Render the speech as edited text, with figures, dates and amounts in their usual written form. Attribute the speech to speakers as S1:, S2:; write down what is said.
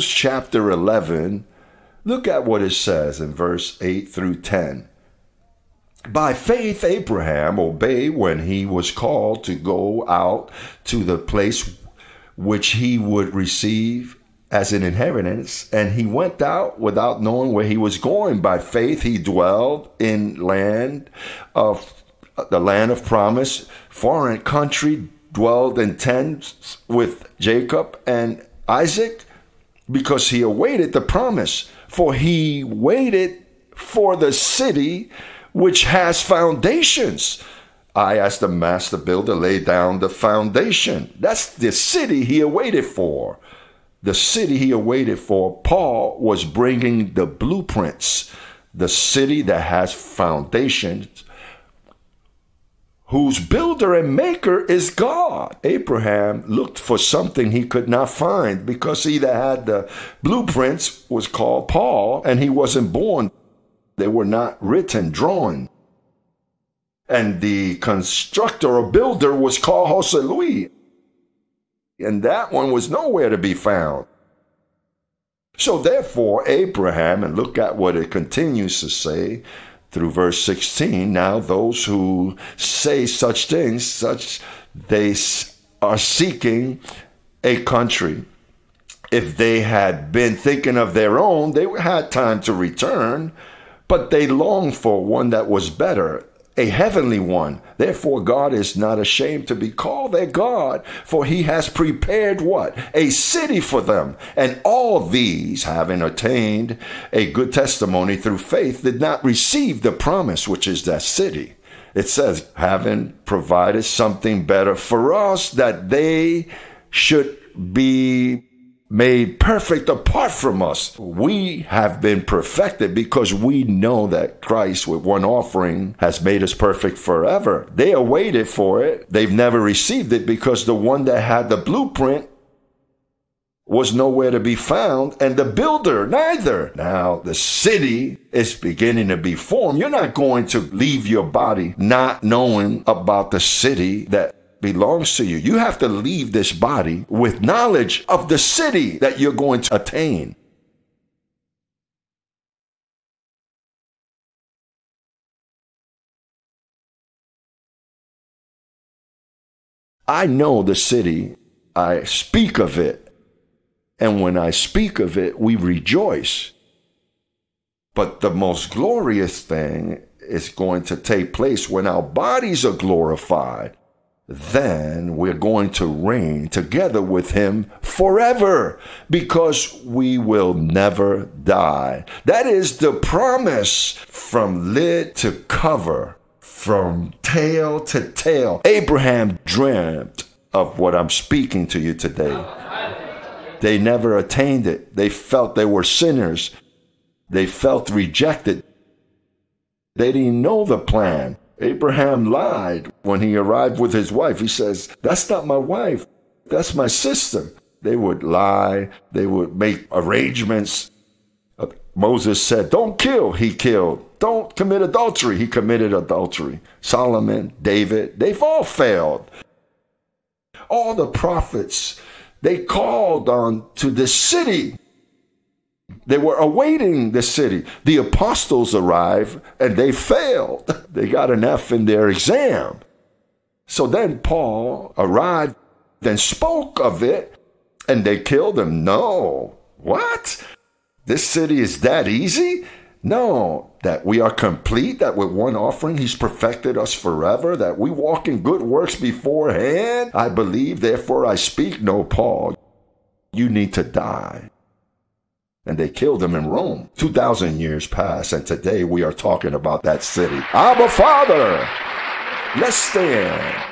S1: Hebrews chapter 11, look at what it says in verse 8 through 10. By faith, Abraham obeyed when he was called to go out to the place which he would receive as an inheritance, and he went out without knowing where he was going. By faith, he dwelled in the land of promise, foreign country, dwelled in tents with Jacob and Isaac, because he awaited the promise. For he waited for the city which has foundations. I, as the master builder, laid down the foundation. That's the city he awaited for. The city he awaited for. Paul was bringing the blueprints, the city that has foundations, whose builder and maker is God. Abraham looked for something he could not find because he that had the blueprints was called Paul, and he wasn't born. They were not written, drawn. And the constructor or builder was called Jose Luis. And that one was nowhere to be found. So therefore, Abraham, and look at what it continues to say through verse 16, now those who say such things, they are seeking a country. If they had been thinking of their own, they had time to return, but they longed for one that was better, a heavenly one. Therefore, God is not ashamed to be called their God, for he has prepared what? A city for them. And all these, having attained a good testimony through faith, did not receive the promise, which is that city. It says, having provided something better for us, that they should be made perfect apart from us. We have been perfected because we know that Christ with one offering has made us perfect forever. They awaited for it. They've never received it because the one that had the blueprint was nowhere to be found, and the builder neither. Now the city is beginning to be formed. You're not going to leave your body not knowing about the city that belongs to you. You have to leave this body with knowledge of the city that you're going to attain. I know the city. I speak of it. And when I speak of it, we rejoice. But the most glorious thing is going to take place when our bodies are glorified. Then we're going to reign together with him forever, because we will never die. That is the promise from lid to cover, from tail to tail. Abraham dreamt of what I'm speaking to you today. They never attained it. They felt they were sinners. They felt rejected. They didn't know the plan. Abraham lied when he arrived with his wife. He says, that's not my wife. That's my sister. They would lie. They would make arrangements. Moses said, don't kill. He killed. Don't commit adultery. He committed adultery. Solomon, David, they've all failed. All the prophets, they called on to this city. They were awaiting the city. The apostles arrived and they failed. They got an F in their exam. So then Paul arrived and spoke of it, and they killed him. No. What? This city is that easy? No. That we are complete, that with one offering he's perfected us forever, that we walk in good works beforehand. I believe, therefore I speak. No, Paul, you need to die. And they killed him in Rome. 2,000 years passed, and today we are talking about that city. Abba, Father, let's stand.